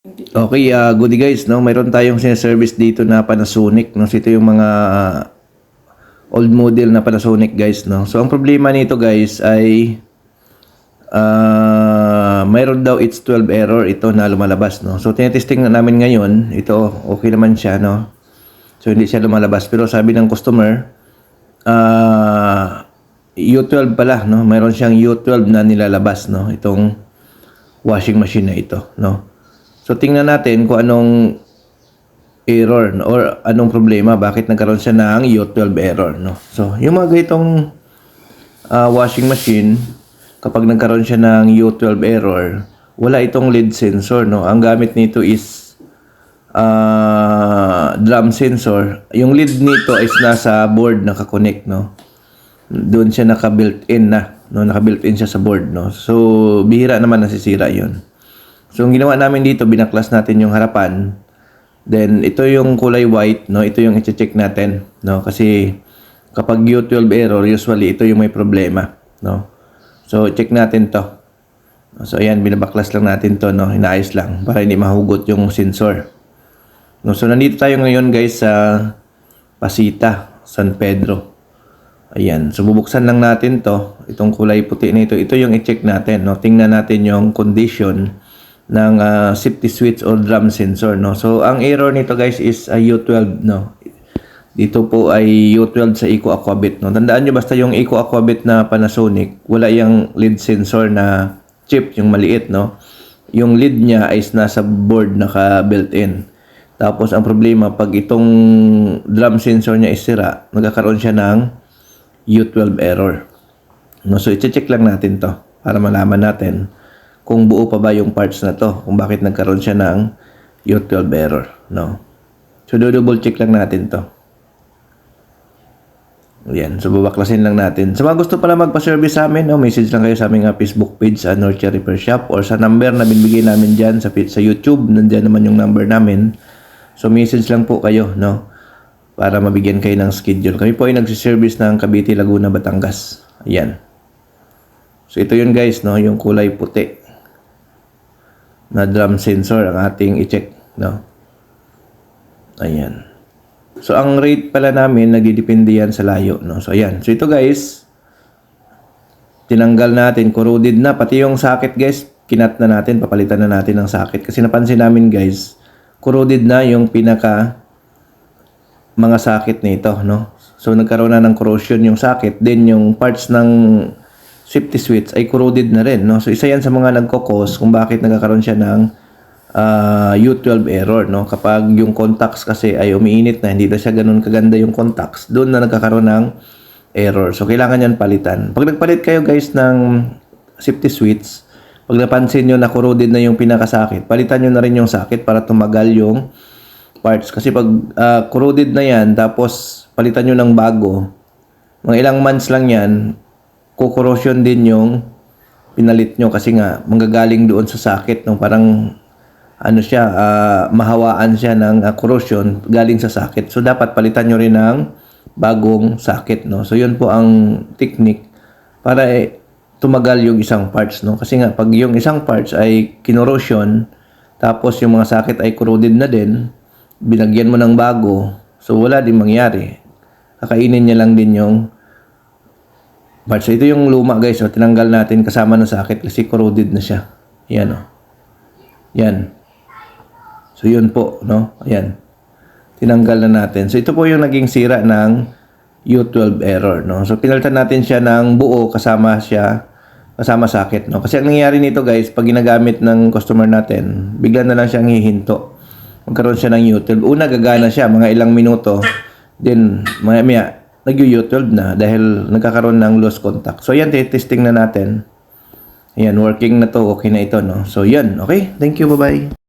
Okay, goody guys, no? Mayroon tayong sinaservice dito na Panasonic, no? So, ito yung mga old model na Panasonic, guys, no? So, ang problema nito, guys, ay mayroon daw it's 12 error ito na lumalabas, no? So, tinetesting na namin ngayon. Ito, okay naman siya, no? So, hindi siya lumalabas. Pero sabi ng customer, U12 pala, no? Mayroon siyang U12 na nilalabas, no? Itong washing machine na ito, no? So, tingnan natin kung anong error, no? Or anong problema, bakit nagkaroon siya ng U12 error, no? So, yung mga ganitong washing machine, kapag nagkaroon siya ng U12 error, wala itong lead sensor, no? Ang gamit nito is drum sensor. Yung lead nito is nasa board nakakonect, no? Doon siya naka-built-in na, no? Naka-built-in siya sa board, no? So, bihira naman nasisira 'yon. So, ang ginawa namin dito, binaklas natin yung harapan. Then, ito yung kulay white, no? Ito yung i-check natin, no? Kasi, kapag U12 error, usually ito yung may problema, no? So, check natin to. So, ayan, binabaklas lang natin to, no? Inaayos lang, para hindi mahugot yung sensor. No? So, nandito tayo ngayon, guys, sa Pasita, San Pedro. Ayan, so bubuksan lang natin to. Itong kulay puti na ito, ito yung i-check natin, no? Tingnan natin yung condition ng safety switch or drum sensor, no? So, ang error nito, guys, is U12, no? Dito po ay U12 sa Eco Aquabit, no? Tandaan nyo, basta yung Eco Aquabit na Panasonic, wala yung lead sensor na chip, yung maliit, no? Yung lead niya ay nasa board naka-built-in. Tapos, ang problema, pag itong drum sensor niya is sira, magkakaroon siya ng U12 error, no? So, i-check lang natin to para malaman natin kung buo pa ba yung parts na to, kung bakit nagkaroon siya ng U12 error, no? So, double check lang natin to. Ayan, so babaklasin lang natin. Sa mga gusto pala magpa-service sa amin, no, message lang kayo sa aming Facebook page sa Norcia Repair Shop or sa number na binibigay namin dyan sa YouTube. Nandiyan naman yung number namin. So, message lang po kayo, no, para mabigyan kayo ng schedule. Kami po ay nagsiservice ng Cavite, Laguna, Batangas. Ayan. So, ito yun, guys, no, yung kulay puti na drum sensor ang ating i-check, no? Ayan. So, ang rate pala namin, nagdidepende yan sa layo, no? So, ayan. So, ito, guys, tinanggal natin, corroded na. Pati yung socket, guys, kinat na natin, papalitan na natin ng socket. Kasi napansin namin, guys, corroded na yung pinaka mga socket nito, no? So, nagkaroon na ng corrosion yung socket. Then, yung parts ng safety switch ay corroded na rin, no? So, isa yan sa mga nagkokos kung bakit nagkakaroon siya ng U12 error, no? Kapag yung contacts kasi ay umiinit na, hindi na siya ganun kaganda yung contacts, doon na nagkakaroon ng error. So, kailangan yan palitan. Pag nagpalit kayo, guys, ng safety switch, pag napansin nyo na corroded na yung pinaka-socket, palitan nyo na rin yung socket para tumagal yung parts. Kasi pag corroded na yan, tapos palitan nyo ng bago, mga ilang months lang yan, kukorrosion din yung pinalit nyo kasi nga manggagaling doon sa socket, no? Parang ano siya, mahawaan siya ng corrosion galing sa socket. So dapat palitan nyo rin ng bagong socket, no? So yun po ang technique para tumagal yung isang parts, no? Kasi nga pag yung isang parts ay kinorrosion, tapos yung mga socket ay corroded na din, binagyan mo ng bago, so wala din mangyari. Kakainin niya lang din yung parts. So, ito yung luma, guys. So, tinanggal natin kasama ng socket kasi corroded na siya. Yan, o. Yan. So, yun po, no? Ayan. Tinanggal na natin. So, ito po yung naging sira ng U12 error, no? So, pinalitan natin siya ng buo kasama socket, no? Kasi ang nangyayari nito, guys, pag ginagamit ng customer natin, bigla na lang siyang hihinto. Magkaroon siya ng U12. Una, gagana siya, mga ilang minuto. Then, maya nag-U12 na dahil nagkakaroon ng lost contact. So, yan, testing na natin. Ayan, working na to. Okay na ito, no? So, yan. Okay. Thank you. Bye-bye.